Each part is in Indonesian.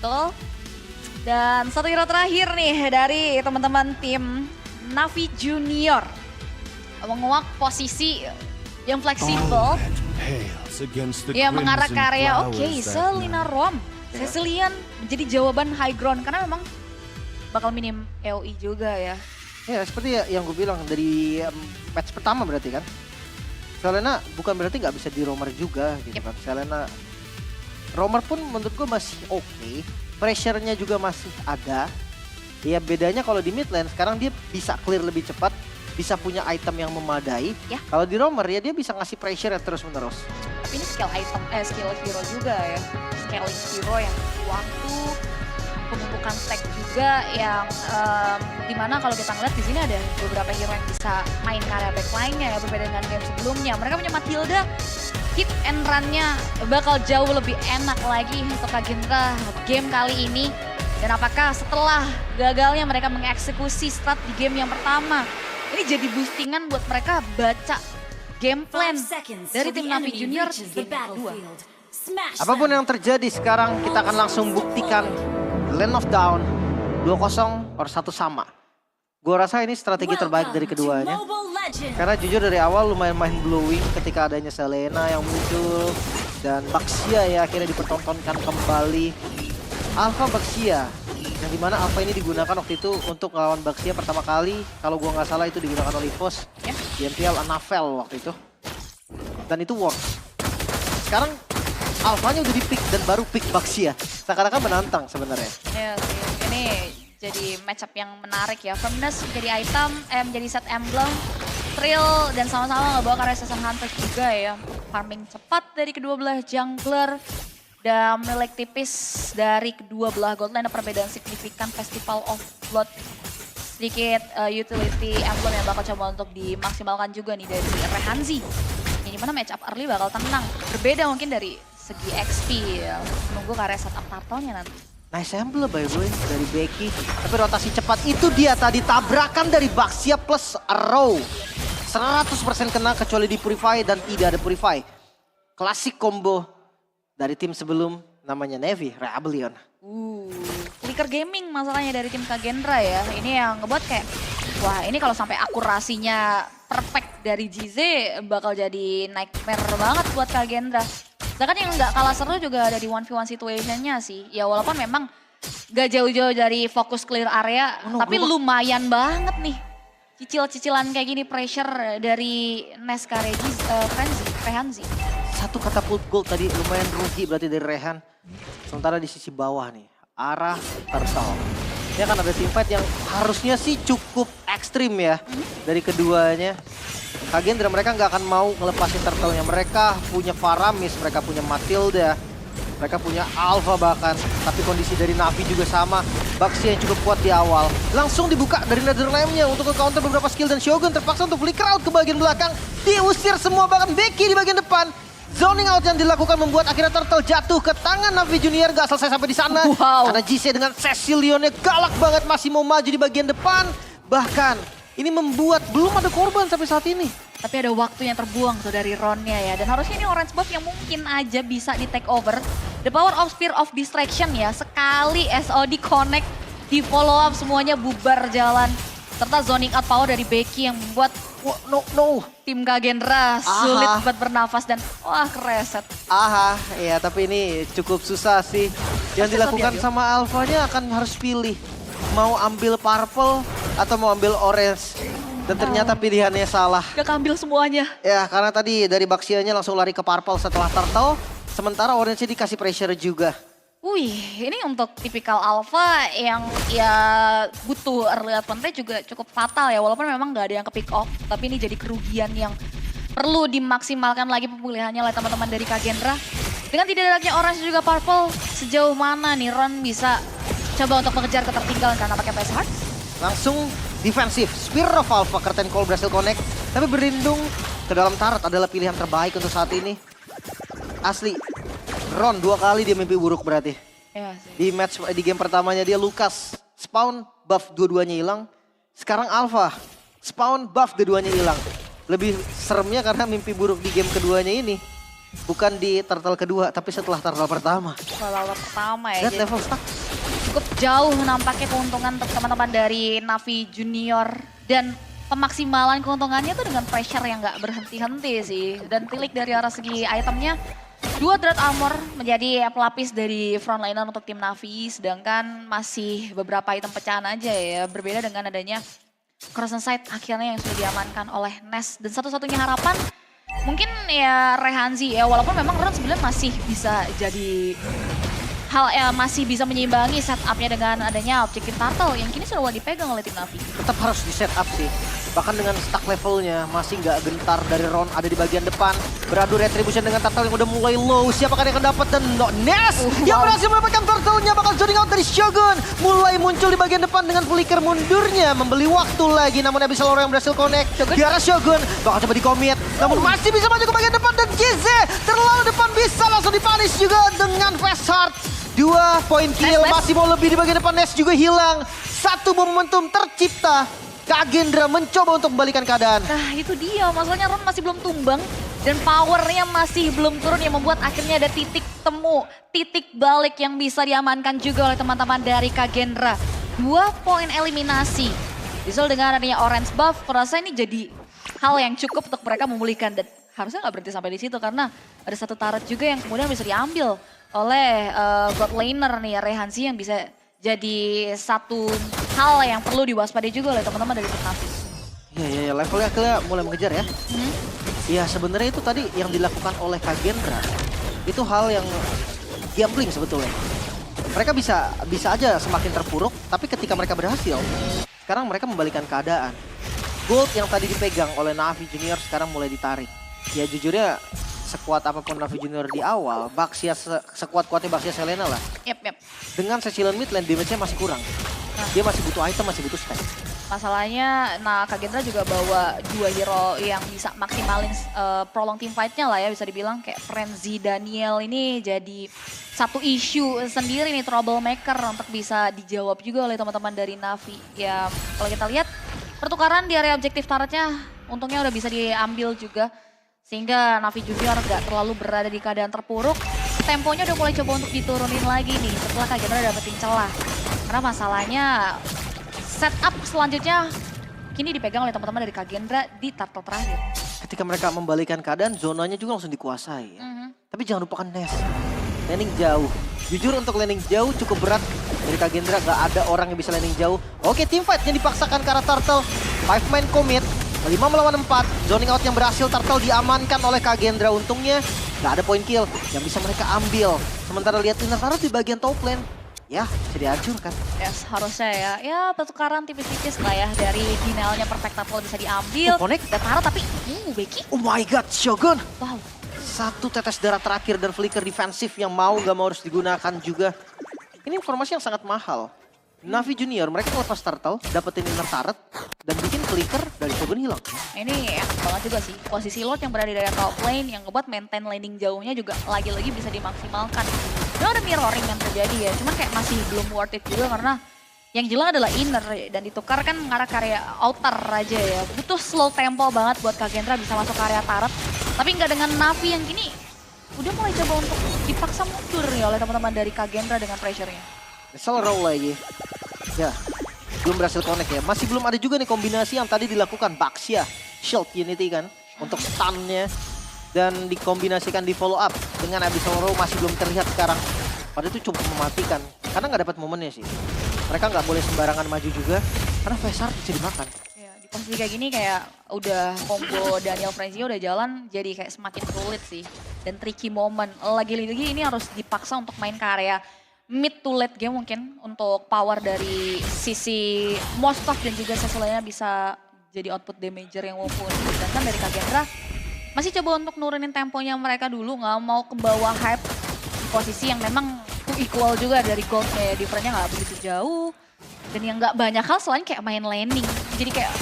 Betul. Dan satu hero terakhir nih dari teman-teman tim Navi Junior. Menguak posisi yang fleksibel. Yang mengarah ke area Selena Rom. Cecilian menjadi jawaban high ground karena memang bakal minim AOE juga ya. Ya seperti yang gue bilang dari match pertama berarti kan. Selena bukan berarti nggak bisa di roamer juga gitu kan. Selena roamer pun menurut gue masih oke. Pressure-nya juga masih ada. Ya bedanya kalau di mid lane sekarang dia bisa clear lebih cepat. Bisa punya item yang memadai. Ya. Kalau di roamer ya dia bisa ngasih pressure terus menerus. Tapi ini skill hero juga ya. Scaling hero yang waktu pembentukan stack juga yang dimana kalau kita ngeliat di sini ada beberapa hero yang bisa main ke area backline-nya ya, berbeda dengan game sebelumnya. Mereka punya Matilda, hit and run-nya bakal jauh lebih enak lagi untuk Kagendra game kali ini. Dan apakah setelah gagalnya mereka mengeksekusi strat di game yang pertama, ini jadi boostingan buat mereka baca game plan dari tim Navi Junior di game kedua. Apapun yang terjadi sekarang kita akan langsung buktikan Land of Dawn 2-0 or 1 sama. Gue rasa ini strategi terbaik dari keduanya. Karena jujur dari awal lumayan mind blowing ketika adanya Selena yang muncul. Dan Baxia ya akhirnya dipertontonkan kembali. Alpha Baxia. Yang dimana Alpha ini digunakan waktu itu untuk melawan Baxia pertama kali. Kalau gue nggak salah itu digunakan oleh EVOS. Di MPL Anavel waktu itu. Dan itu works. Sekarang Alphanya udah di pick dan baru pick Baxia. Seakan-akan menantang sebenarnya. Ya sih, ini jadi matchup yang menarik ya. Firmness menjadi item, menjadi set emblem. Thrill dan sama-sama ngebawa karya Season Hunter juga ya. Farming cepat dari kedua belah jungler. Dan milik tipis dari kedua belah gold lane. Perbedaan signifikan Festival of Blood. Sedikit utility emblem yang bakal coba untuk dimaksimalkan juga nih dari Rehanzi. Yang dimana matchup early bakal tenang. Berbeda mungkin dari segi XP ya, menunggu karya setup turtle-nya nanti. Nice emblem by the way dari Becky. Tapi rotasi cepat itu dia tadi tabrakan dari Baxia plus Arrow. 100% kena kecuali di Purify dan tidak ada Purify. Klasik combo dari tim sebelum namanya Navy, Rebellion. Flicker Gaming masalahnya dari tim Kagendra ya. Ini yang ngebuat kayak, wah ini kalau sampai akurasinya perfect dari GZ bakal jadi nightmare banget buat Kagendra. Sedangkan yang nggak kalah seru juga ada di 1v1 situationnya sih. Ya walaupun memang gak jauh-jauh dari fokus clear area, tapi lumayan banget nih. Cicil-cicilan kayak gini pressure dari Neska Rehanzi. Satu katapult gold tadi lumayan rugi berarti dari Rehan. Sementara di sisi bawah nih, arah Turtle. Ini akan ada teamfight yang harusnya sih cukup ekstrim ya dari keduanya. Kagendra mereka nggak akan mau ngelepasin turtle-nya. Mereka punya Faramis, mereka punya Matilda, mereka punya Alpha bahkan. Tapi kondisi dari Navi juga sama. Baxia yang cukup kuat di awal. Langsung dibuka dari Netherlands-nya untuk nge-counter beberapa skill dan Shogun terpaksa untuk flicker out ke bagian belakang. Diusir semua bahkan Becky di bagian depan. Zoning out yang dilakukan membuat akhirnya turtle jatuh ke tangan Navi Junior. Gak selesai sampai di sana. Karena GC dengan Cecilionnya galak banget masih mau maju di bagian depan. Bahkan ini membuat belum ada korban sampai saat ini. Tapi ada waktu yang terbuang tuh dari Ron-nya ya. Dan harusnya ini orange buff yang mungkin aja bisa di take over. The power of Spear of Distraction ya. Sekali SOD connect, di follow up semuanya bubar jalan. Serta zoning out power dari Becky yang membuat tim Kagendra sulit buat bernafas dan wah kereset. Ya tapi ini cukup susah sih. Yang dilakukan sama Alphanya akan harus pilih. Mau ambil purple atau mau ambil orange. Dan ternyata pilihannya salah. Gak ambil semuanya. Ya karena tadi dari Baxianya langsung lari ke purple setelah turtle. Sementara orange dikasih pressure juga. Ini untuk tipikal Alpha yang ya butuh early advantage juga cukup fatal ya. Walaupun memang gak ada yang ke pick off. Tapi ini jadi kerugian yang perlu dimaksimalkan lagi pemulihannya oleh teman-teman dari Kagendra. Dengan tidak adanya orange juga purple, sejauh mana nih Ron bisa coba untuk mengejar ketertinggalan karena pakai PS Heart? Langsung defensif, Spear of Alpha, Curtain Call berhasil connect. Tapi berlindung ke dalam turret adalah pilihan terbaik untuk saat ini. Asli, Ron 2 kali dia mimpi buruk berarti. Ya sih. Di game pertamanya dia Lucas, spawn buff dua-duanya hilang. Sekarang Alpha, spawn buff dua-duanya hilang. Lebih seremnya karena mimpi buruk di game keduanya ini. Bukan di turtle kedua, tapi setelah turtle pertama. Lawan pertama ya. Lihat level stuck. Cukup jauh nampaknya keuntungan untuk teman-teman dari Navi Junior. Dan pemaksimalan keuntungannya tuh dengan pressure yang nggak berhenti-henti sih. Dan tilik dari arah segi itemnya, 2 Dread Armor menjadi pelapis dari frontliner untuk tim Navi. Sedangkan masih beberapa item pecahan aja ya. Berbeda dengan adanya Cross and Sight akhirnya yang sudah diamankan oleh Nes. Dan satu-satunya harapan mungkin ya Rehanzi ya. Walaupun memang Ron sebenarnya masih bisa jadi hal ya, masih bisa menyeimbangi setupnya dengan adanya objektif turtle yang kini sudah dipegang oleh tim Navi. Tetap harus di setup sih. Bahkan dengan stack levelnya masih nggak gentar dari Ron ada di bagian depan. Beradu retribution dengan turtle yang udah mulai low. Siapakah yang akan dapat dan Nes yang berhasil mendapatkan turtle-nya bakal zoning out dari Shogun. Mulai muncul di bagian depan dengan flicker mundurnya. Membeli waktu lagi namun Abyssal Aurora yang berhasil connect. Di arah Shogun bakal coba di-commit. Namun masih bisa maju ke bagian depan dan GZ terlalu depan bisa langsung dipunish juga dengan Fast Heart. 2 poin kill, masih mau lebih di bagian depan, Nes juga hilang. Satu momentum tercipta, Kagendra mencoba untuk membalikan keadaan. Nah itu dia, masalahnya Ron masih belum tumbang dan powernya masih belum turun yang membuat akhirnya ada titik temu, titik balik yang bisa diamankan juga oleh teman-teman dari Kagendra. 2 poin eliminasi, disusul dengan adanya orange buff, kurasa ini jadi hal yang cukup untuk mereka memulihkan dan harusnya nggak berhenti sampai di situ karena ada satu turret juga yang kemudian bisa diambil oleh god laner nih Rehanzi yang bisa jadi satu hal yang perlu diwaspadai juga oleh teman-teman dari tim Navi. Iya, levelnya akhirnya mulai mengejar ya. Iya, sebenarnya itu tadi yang dilakukan oleh Kagendra itu hal yang gambling sebetulnya. Mereka bisa aja semakin terpuruk, tapi ketika mereka berhasil, sekarang mereka membalikan keadaan. Gold yang tadi dipegang oleh Navi Junior sekarang mulai ditarik. Ya jujurnya sekuat apapun Navi Junior di awal, Baxia sekuat-kuatnya Baxia Selena lah. Yep. Dengan Cecilion mid lane damage-nya masih kurang. Dia masih butuh item, masih butuh stack. Masalahnya, Kagendra juga bawa 2 hero yang bisa maksimalin prolong team fight-nya lah ya, bisa dibilang kayak Frenzy Daniel ini jadi satu isu sendiri nih, troublemaker untuk bisa dijawab juga oleh teman-teman dari Navi. Ya kalau kita lihat pertukaran di area objektif turretnya untungnya udah bisa diambil juga. Sehingga Navi Junior gak terlalu berada di keadaan terpuruk. Temponya udah mulai coba untuk diturunin lagi nih setelah Kagendra dapetin celah. Karena masalahnya setup selanjutnya kini dipegang oleh teman-teman dari Kagendra di turtle terakhir. Ketika mereka membalikan keadaan, zonanya juga langsung dikuasai. Ya. Tapi jangan lupakan Nes. Landing jauh. Jujur untuk landing jauh cukup berat. Dari Kagendra gak ada orang yang bisa landing jauh. Oke, team fight yang dipaksakan ke arah turtle. 5 man commit. 5 melawan 4, zoning out yang berhasil, turtle diamankan oleh Kagendra. Untungnya nggak ada poin kill yang bisa mereka ambil. Sementara lihat inner turret di bagian top lane, ya bisa dihancurkan. Yes, harusnya ya. Ya pertukaran tipis-tipis lah ya dari denialnya Perfect Apple bisa diambil. Connect. Dan Taro tapi, Becky. Oh my god, Shogun. Wow. Satu tetes darah terakhir dan flicker defensif yang mau nggak mau harus digunakan juga. Ini informasi yang sangat mahal. Navi Junior, mereka lepas turtle, dapetin inner turret, dan bikin flicker dari Shogun hilang. Ini enak banget juga sih. Posisi Lord yang berada di area top lane yang ngebuat maintain landing jauhnya juga lagi-lagi bisa dimaksimalkan. Dan ada mirroring yang terjadi ya, cuman kayak masih belum worth it juga karena yang jelas adalah inner dan ditukar kan mengarah ke area outer aja ya. Butuh slow tempo banget buat Kagendra bisa masuk ke area turret. Tapi nggak dengan Navi yang gini udah mulai coba untuk dipaksa mundur nih oleh teman-teman dari Kagendra dengan pressure-nya. Misal roll lagi. Ya, belum berhasil connect ya. Masih belum ada juga nih kombinasi yang tadi dilakukan Baxia Shield Unity kan. Untuk stun-nya. Dan dikombinasikan di follow up dengan Abyssal Aurora masih belum terlihat sekarang. Padahal itu cukup mematikan. Karena nggak dapat momennya sih. Mereka nggak boleh sembarangan maju juga. Karena Vesar bisa dimakan. Ya, di posisi kayak gini kayak udah combo Daniel Frenzy udah jalan jadi kayak semakin sulit sih. Dan tricky moment. Lagi-lagi ini harus dipaksa untuk main ke area mid to late game mungkin untuk power dari sisi Moskov dan juga Cecilion bisa jadi output damager yang mumpuni. Sedangkan dari Kagendra masih coba untuk nurunin temponya mereka dulu, nggak mau ke bawah hype di posisi yang memang equal juga dari goldnya ya, differentnya nggak begitu jauh. Dan yang nggak banyak hal selain kayak main landing, jadi kayak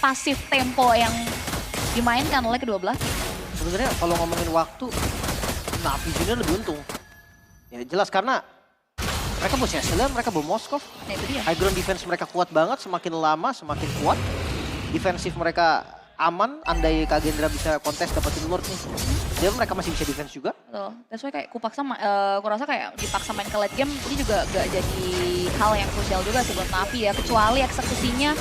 pasif tempo yang dimainkan oleh kedua belah. Sebenarnya kalau ngomongin waktu, Navi Junior lebih untung. Ya jelas karena mereka bawa Cecilion, mereka bawa Moskov. Nah itu dia. High ground defense mereka kuat banget, semakin lama semakin kuat. Defensif mereka aman andai Kagendra bisa kontes dapetin Lord nih. Jadi mereka masih bisa defense juga. Betul. That's why kayak aku rasa kayak dipaksa main ke late game ini juga gak jadi hal yang krusial juga sih buat Navi ya. Kecuali eksekusinya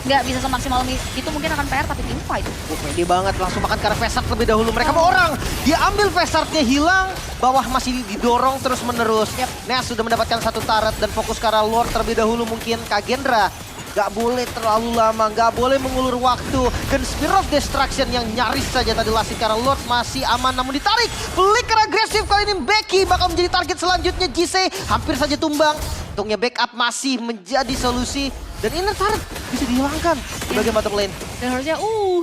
nggak bisa semaksimal itu mungkin akan PR tapi tim fight. Pede banget langsung makan ke arah Vesart terlebih dahulu. Mereka mau orang. Dia ambil Vesartnya hilang. Bawah masih didorong terus menerus. Neas sudah mendapatkan satu turret dan fokus ke arah Lord terlebih dahulu mungkin Kagendra. Gak boleh terlalu lama, gak boleh mengulur waktu. Dan Spear of Destruction yang nyaris saja tadi lasit karena Lord masih aman namun ditarik. Flicker agresif kali ini Becky bakal menjadi target selanjutnya. JC hampir saja tumbang. Untungnya backup masih menjadi solusi. Dan inner turret bisa dihilangkan di bagian bottom lane. Dan harusnya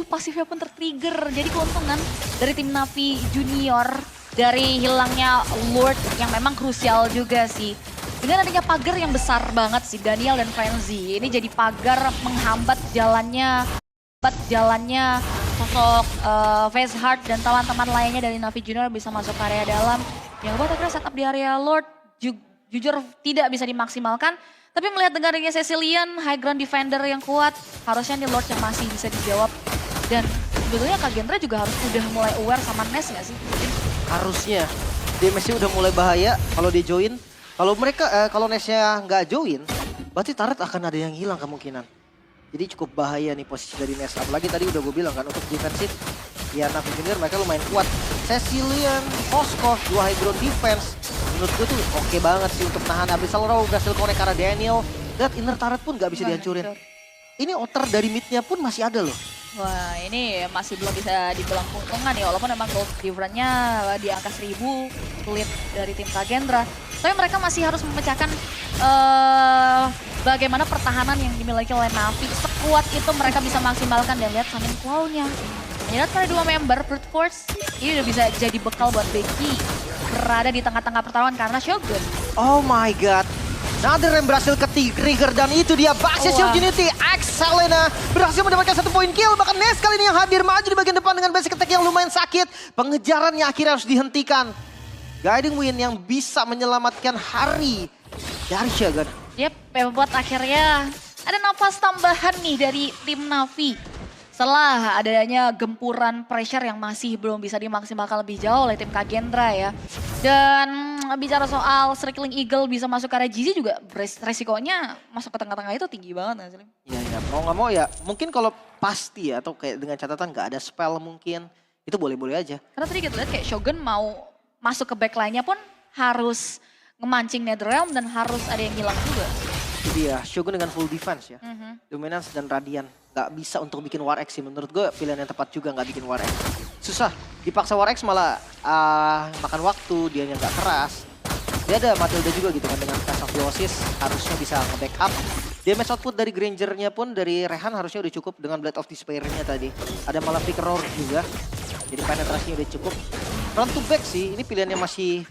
pasifnya pun tertrigger. Jadi keuntungan dari tim Navi Junior dari hilangnya Lord yang memang krusial juga sih. Dengan adanya pagar yang besar banget sih Daniel dan Frenzy. Ini jadi pagar menghambat jalannya sosok Faceheart dan teman-teman lainnya dari Navi Junior bisa masuk ke area dalam. Yang buat akhirnya setup di area Lord jujur tidak bisa dimaksimalkan. Tapi melihat dengan adanya Cecilian, high ground defender yang kuat, harusnya nih Lord yang masih bisa dijawab. Dan sebetulnya Kagendra juga harus udah mulai aware sama Ness nggak sih? Harusnya. DMS-nya udah mulai bahaya kalau dia join. Kalau Ness-nya nggak join, berarti turret akan ada yang hilang kemungkinan. Jadi cukup bahaya nih posisi dari Ness. Apalagi tadi udah gue bilang kan untuk defensif, ya Navi Junior mereka lumayan kuat. Cecilian, Hoskov, 2 high ground defense. Menurut gue tuh oke banget sih untuk nahan Abyssal Row, berhasil connect karena Daniel. Lihat inner turret pun gak bisa dihancurin. Ini outer dari mid-nya pun masih ada loh. Wah ini masih belum bisa dibilang keuntungan ya, walaupun memang gold difference-nya di angka 1000 sulit dari tim Kagendra. Tapi mereka masih harus memecahkan bagaimana pertahanan yang dimiliki oleh Navi. Sekuat itu mereka bisa maksimalkan dan lihat Sunning Claw-nya. Lihat pada 2 member Brute Force, ini udah bisa jadi bekal buat Becky berada di tengah-tengah pertarungan karena Shogun. Oh my god. Nader yang berhasil ke-trigger dan itu dia Baxter Shield Unity. Selena berhasil mendapatkan 1 poin kill. Bahkan Ness kali ini yang hadir maju di bagian depan dengan basic attack yang lumayan sakit. Pengejarannya akhirnya harus dihentikan. Guiding Wind yang bisa menyelamatkan hari dari Shogun. Yep, buat akhirnya ada nafas tambahan nih dari tim Navi. Setelah adanya gempuran pressure yang masih belum bisa dimaksimalkan lebih jauh oleh tim Kagendra ya. Dan bicara soal Circling Eagle bisa masuk ke area GZ juga resikonya masuk ke tengah-tengah itu tinggi banget gak sih? Iya, mau nggak mau ya mungkin kalau pasti ya atau kayak dengan catatan nggak ada spell mungkin itu boleh-boleh aja. Karena tadi kita lihat kayak Shogun mau masuk ke backline-nya pun harus ngemancing Netherrealm dan harus ada yang hilang juga. Jadi ya Shogun dengan full defense ya. Dominance dan Radiant. Gak bisa untuk bikin War X sih. Menurut gue pilihan yang tepat juga gak bikin War X. Susah. Dipaksa War X malah makan waktu. Dianya gak keras. Dia ada Matilda juga gitu kan dengan Cast of Theosis. Harusnya bisa nge-backup. Damage output dari Granger-nya pun dari Rehan harusnya udah cukup dengan Blade of Despair-nya tadi. Ada Malefic Roar juga. Jadi penetrasinya udah cukup. Run to back sih. Ini pilihan yang masih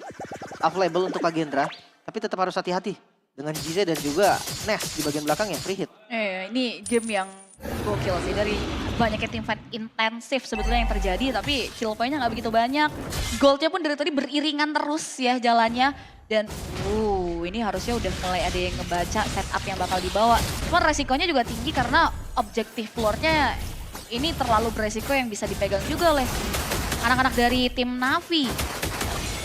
available untuk Kagendra. Tapi tetap harus hati-hati. Dengan JC dan juga Ness di bagian belakang ya free hit. Ini game yang gokil sih dari banyaknya team fight intensif sebetulnya yang terjadi. Tapi kill point-nya gak begitu banyak. Goldnya pun dari tadi beriringan terus ya jalannya. Dan ini harusnya udah mulai ada yang ngebaca setup yang bakal dibawa. Cuman resikonya juga tinggi karena objektif floor-nya ini terlalu beresiko yang bisa dipegang juga oleh anak-anak dari tim Navi.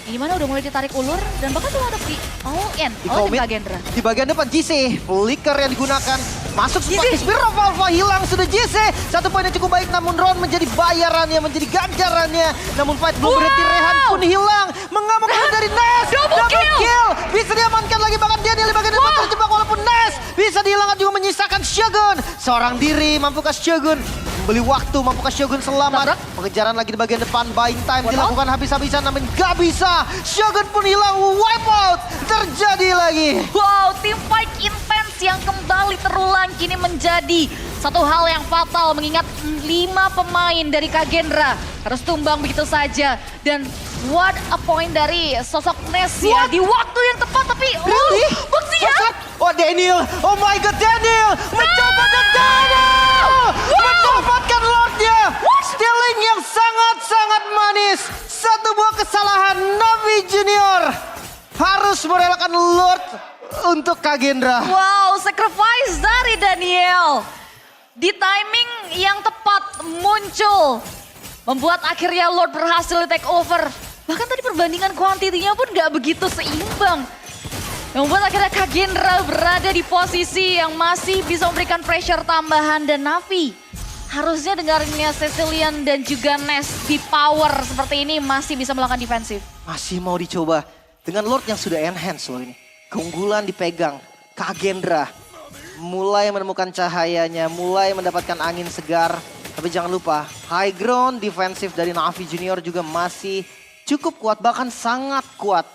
Gimana udah mulai ditarik ulur dan bahkan tuh ada di all-in oleh tim Kagendra. Di bagian depan JC, flicker yang digunakan. Masuk seperti Spear of Alpha hilang sudah JC. 1 poin yang cukup baik namun round menjadi bayarannya, menjadi ganjarannya. Namun fight belum berhenti, Rehan pun hilang. Mengamuk dari Ness. Double kill. Bisa diamankan lagi bahkan Daniel di bagian depan terjebak walaupun Ness bisa dihilangkan juga menyisakan Shogun. Seorang diri mampukah Shogun membeli waktu, mampukah Shogun selamat. Pengejaran lagi di bagian depan, buying time dilakukan habis-habisan namun gak bisa. Shogun pun hilang, wipe out. Terjadi lagi. Wow, team fight intens yang kembali terulang kini menjadi satu hal yang fatal mengingat 5 pemain dari Kagendra harus tumbang begitu saja. Dan what a point dari sosok Ness ya di waktu yang tepat tapi bukti ya. Oh Daniel, oh my god Daniel, mendapatkan Daniel, mendapatkan Lordnya. Stealing yang sangat-sangat manis. Satu buah kesalahan Navi Junior harus merelakan Lord untuk Kagendra. Wow, sacrifice dari Daniel. di timing yang tepat muncul. Membuat akhirnya Lord berhasil di take over. Bahkan tadi perbandingan kuantitinya pun gak begitu seimbang. Yang membuat akhirnya Kagendra berada di posisi yang masih bisa memberikan pressure tambahan. Dan Navi harusnya dengarnya Cecilian dan juga Ness di power seperti ini masih bisa melakukan defensif. Masih mau dicoba dengan Lord yang sudah enhance loh ini. Keunggulan dipegang, Kagendra mulai menemukan cahayanya, mulai mendapatkan angin segar. Tapi jangan lupa, high ground defensif dari Navi Junior juga masih cukup kuat, bahkan sangat kuat.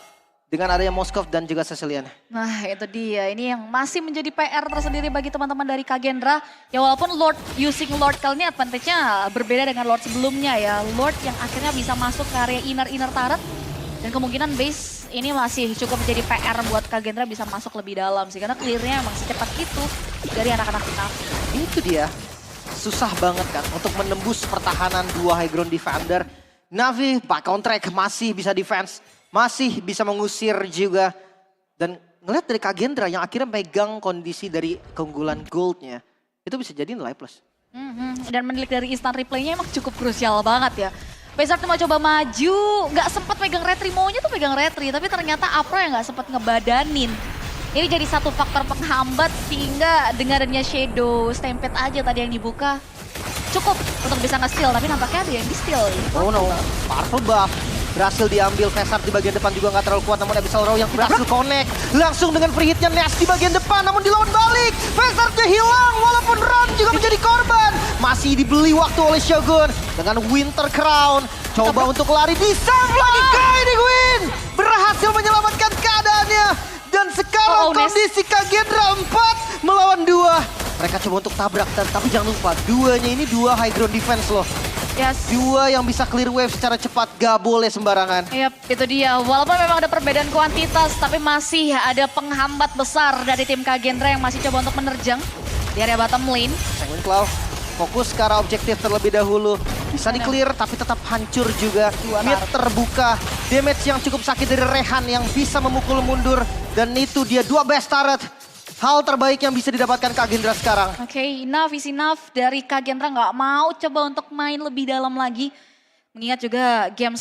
Dengan adanya Moskov dan juga Cecilian. Nah itu dia, ini yang masih menjadi PR tersendiri bagi teman-teman dari Kagendra. Ya walaupun Lord using Lord kali ini advantage-nya berbeda dengan Lord sebelumnya ya. Lord yang akhirnya bisa masuk ke area inner turret. Dan kemungkinan base ini masih cukup menjadi PR buat Kagendra bisa masuk lebih dalam sih. Karena clear-nya emang secepat itu dari anak-anak Navi. Itu dia, susah banget kan untuk menembus pertahanan dua high ground defender. Navi back on track masih bisa defense, masih bisa mengusir juga. Dan ngeliat dari Kagendra yang akhirnya megang kondisi dari keunggulan goldnya. Itu bisa jadi nilai plus. Dan menilik dari instant replay-nya emang cukup krusial banget ya. Pesart mau coba maju, nggak sempat pegang retri, maunya tuh pegang retri, tapi ternyata Apra yang nggak sempat ngebadanin. Ini jadi satu faktor penghambat sehingga dengan adanya Shadow Stampede aja tadi yang dibuka cukup untuk bisa nge-steal, tapi nampaknya ada yang di-steal. Oh no, powerful buff. Berhasil diambil, Pesart di bagian depan juga nggak terlalu kuat, namun Abyssal Row yang berhasil connect. Langsung dengan free hitnya Ness di bagian depan, namun dilawan balik. Pesartnya hilang, walaupun Ron juga menjadi korban. Masih dibeli waktu oleh Shogun dengan Winter Crown. Coba untuk lari, disam lagi Kaini Gwyn. Berhasil menyelamatkan keadaannya. Dan sekarang kondisi Kagendra 4 melawan 2. Mereka coba untuk tabrak, tapi jangan lupa duanya ini dua high ground defense loh. Yes. Dua yang bisa clear wave secara cepat, gak boleh sembarangan. Yap, itu dia. Walaupun memang ada perbedaan kuantitas, tapi masih ada penghambat besar dari tim Kagendra yang masih coba untuk menerjang di area bottom lane. Penguin Claw fokus ke arah objektif terlebih dahulu. Bisa di clear tapi tetap hancur juga. Mid terbuka. Damage yang cukup sakit dari Rehan yang bisa memukul mundur. Dan itu dia dua best turret. Hal terbaik yang bisa didapatkan Kagendra sekarang. Oke, enough is enough dari Kagendra, nggak mau coba untuk main lebih dalam lagi. Mengingat juga game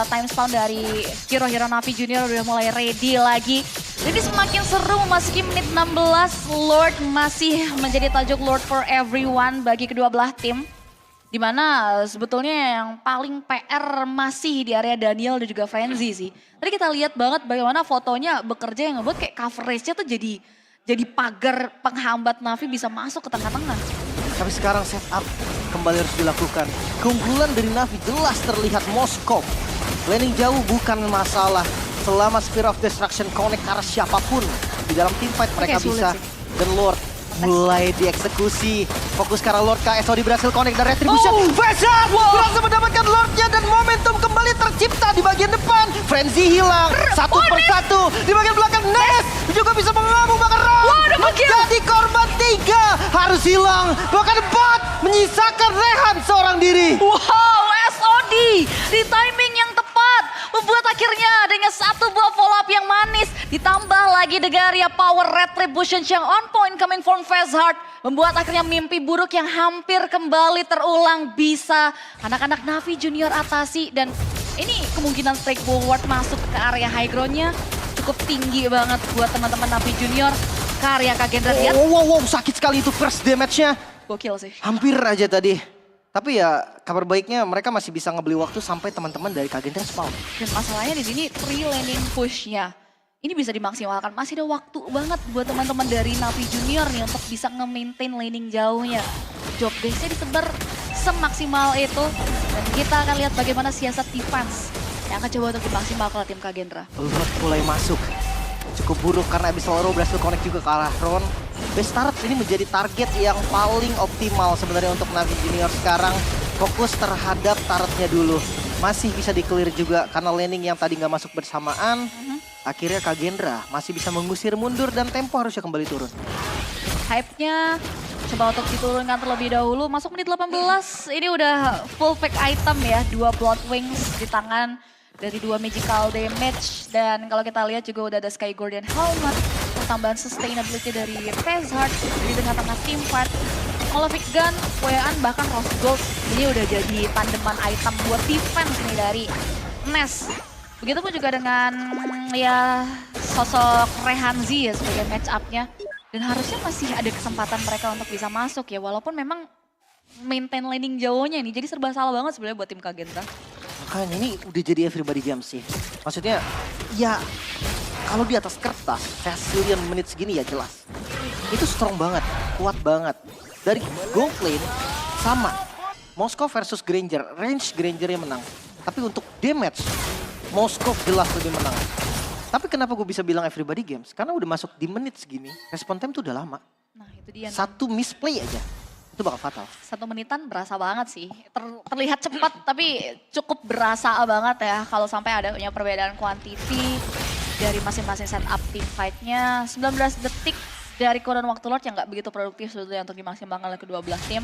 time spawn dari hero-hero Navi Junior udah mulai ready lagi. Jadi semakin seru memasuki menit 16. Lord masih menjadi tajuk Lord for everyone bagi kedua belah tim. Dimana sebetulnya yang paling PR masih di area Daniel dan juga Frenzy sih. Tadi kita lihat banget bagaimana fotonya bekerja yang ngebuat kayak coverage-nya tuh jadi pagar penghambat Navi bisa masuk ke tengah-tengah. Tapi sekarang setup kembali harus dilakukan. Keunggulan dari Navi jelas terlihat Moskov. Laning jauh bukan masalah. Selama Spear of Destruction connect ke arah siapapun. Di dalam teamfight mereka bisa. Dan Lord mulai dieksekusi. Fokus ke arah Lord, KSOD berhasil connect dan Retribution. Pesart berhasil mendapatkan Lordnya dan momentum kembali tercipta di bagian depan. Frenzy hilang satu persatu. Di bagian belakang Ness juga bisa mengamuk bahkan menjadi korban 3. Harus hilang. Bahkan Bot menyisakan Rehan seorang diri. Wow, SOD di timing yang tepat. Membuat akhirnya dengan satu buah follow up yang manis. Ditambah lagi Degaria power Retribution yang on point coming from Fezheart. Membuat akhirnya mimpi buruk yang hampir kembali terulang bisa anak-anak Navi Junior atasi. Dan ini kemungkinan straightforward masuk ke area high ground-nya cukup tinggi banget buat teman-teman Navi Junior. Karya Kagendra lihat. Wow, sakit sekali itu first damage-nya. Gokil sih. Hampir aja tadi. Tapi ya kabar baiknya mereka masih bisa ngebeli waktu sampai teman-teman dari Kagendra spawn. Dan masalahnya di sini 3 laning push-nya. Ini bisa dimaksimalkan. Masih ada waktu banget buat teman-teman dari Navi Junior nih untuk bisa nge-maintain laning jauhnya. Job desk-nya disebar semaksimal itu. Dan kita akan lihat bagaimana siasat defense yang akan coba untuk dimaksimalkan oleh tim Kagendra. Lord mulai masuk. Cukup buruk karena Abyssal Row berhasil connect juga ke arah Ron. Best turret ini menjadi target yang paling optimal sebenarnya untuk Navi Junior sekarang. Fokus terhadap turretnya dulu. Masih bisa di-clear juga karena laning yang tadi nggak masuk bersamaan. Akhirnya Kagendra masih bisa mengusir mundur dan tempo harusnya kembali turun. Hype-nya coba untuk diturunkan terlebih dahulu. Masuk menit 18, ini udah full pack item ya. 2 Blood Wings di tangan dari 2 magical damage. Dan kalau kita lihat juga udah ada Sky Guardian Helmet. Tambahan sustainability dari Fezheart di tengah-tengah team fight. Malefic Gun, Wean, bahkan Rose Gold ini udah jadi tandeman item buat defense nih dari Ness. Begitupun juga dengan ya sosok Rehanzi ya sebagai match up-nya. Dan harusnya masih ada kesempatan mereka untuk bisa masuk ya, walaupun memang maintain laning jauhnya nih. Jadi serba salah banget sebenarnya buat tim Kagenta. Makanya ini udah jadi everybody game sih. Maksudnya ya kalau di atas kertas, Facilian menit segini ya jelas. Itu strong banget, kuat banget. Dari gold lane sama. Moskov versus Granger, range Granger yang menang. Tapi untuk damage, Moskov jelas lebih menang. Tapi kenapa gue bisa bilang everybody games? Karena udah masuk di menit segini, respon time tuh udah lama. Nah itu dia. Satu misplay aja, itu bakal fatal. 1 menitan berasa banget sih. Terlihat cepat tapi cukup berasa banget ya kalau sampai ada punya perbedaan quantity dari masing-masing setup team fight-nya. 19 detik dari kurun waktu Lord yang nggak begitu produktif sebetulnya untuk dimaksimalkan oleh kedua belah tim.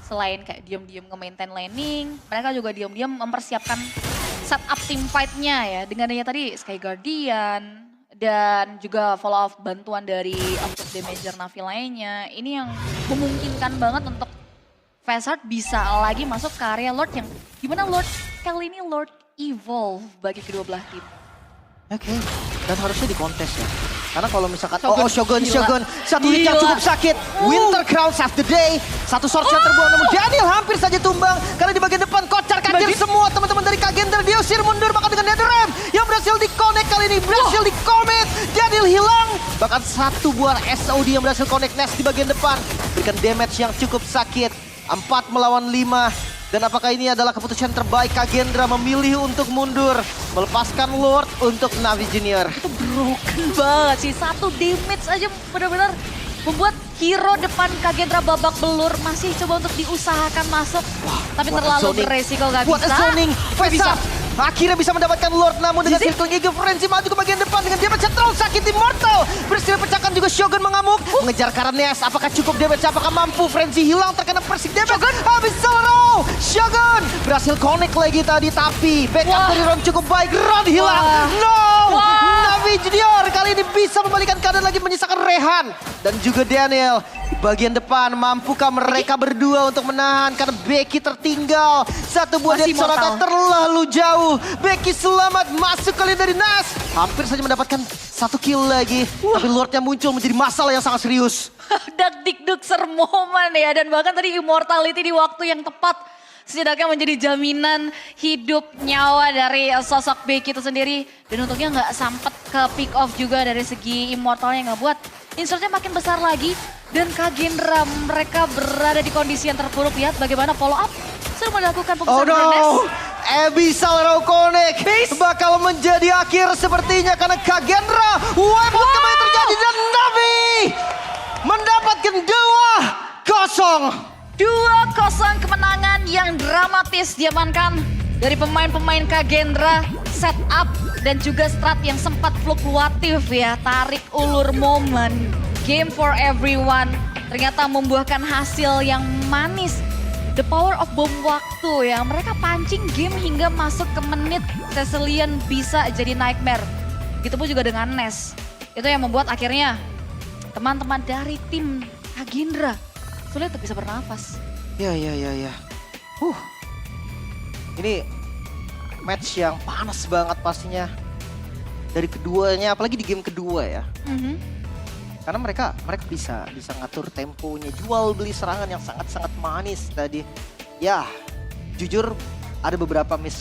Selain kayak diam-diam nge-maintain laning, mereka juga diam-diam mempersiapkan setup team fight-nya ya. Dengan adanya tadi Sky Guardian dan juga follow up bantuan dari untuk damager Navi lainnya. Ini yang memungkinkan banget untuk Phasard bisa lagi masuk ke area Lord yang gimana Lord kali ini Lord evolve bagi kedua belah tim. Oke, dan harusnya di kontes ya. Karena kalau misalkan, Shogun, gila. Shogun, satu hitnya Gila. cukup sakit. Winter Crown save the day. Satu sword shot terbuang, namun Daniel hampir saja tumbang. Karena di bagian depan kocar-kacir semua teman-teman dari Kagenta. Diusir mundur bahkan dengan Netherram yang berhasil di-connect kali ini. Berhasil di-commit, Daniel hilang. Bahkan satu buah SOD yang berhasil connect Nest di bagian depan. Berikan damage yang cukup sakit. 4 melawan 5. Dan apakah ini adalah keputusan terbaik Kagenda memilih untuk mundur. Melepaskan Lord untuk Navi Junior. Itu broken banget sih, 1 damage aja benar-benar membuat hero depan Kagenda babak belur. Masih coba untuk diusahakan masuk, tapi terlalu beresiko gak Buat bisa. zoning, Bisa. akhirnya bisa mendapatkan Lord, namun dengan circling Eagle Frenzy maju ke bagian depan dengan damage yang terlalu sakit Immortal. Berhasil pecahkan juga Shogun mengamuk, mengejar Karnes. Apakah cukup damage? Apakah mampu? Frenzy hilang terkena persik damage. Shogun habis solo. Shogun berhasil connect lagi tadi, tapi backup dari Ron cukup baik. Ron hilang. No! Navi Junior kali ini bisa membalikan keadaan lagi, menyisakan Rehan dan juga Daniel. Di bagian depan, mampukah mereka berdua untuk menahan karena Becky tertinggal. Satu buah Masih dari Soraka mortal. terlalu jauh. Becky selamat masuk kali dari Nas. Hampir saja mendapatkan 1 kill lagi. Tapi Lordnya muncul menjadi masalah yang sangat serius. Dak-dik-duk momen ya, dan bahkan tadi immortality di waktu yang tepat setidaknya menjadi jaminan hidup nyawa dari sosok Becky itu sendiri. Dan untungnya nggak sempet ke pick off juga dari segi immortalnya, yang ngebuat insertnya makin besar lagi. Dan Kagenda mereka berada di kondisi yang terpuruk. Lihat bagaimana follow up sudah melakukan Oh pembesaran Ness. no, Abyssal Raw Connect bakal menjadi akhir sepertinya karena Kagenda. Wipe out kembali terjadi dan Navi mendapatkan 2-0. 2-0 kemenangan yang dramatis diamankan dari pemain-pemain Kagenda. Setup dan juga strat yang sempat fluktuatif ya. Tarik ulur momen. Game for everyone. Ternyata membuahkan hasil yang manis. The power of bom waktu ya. Mereka pancing game hingga masuk ke menit. Facilian bisa jadi nightmare. Begitupun juga dengan Ness. Itu yang membuat akhirnya teman-teman dari tim Kagenda sulit untuk bisa bernafas. Ya. Ini match yang panas banget pastinya. Dari keduanya, apalagi di game kedua ya. Karena mereka bisa ngatur temponya, jual beli serangan yang sangat-sangat manis tadi. Ya, jujur ada beberapa miss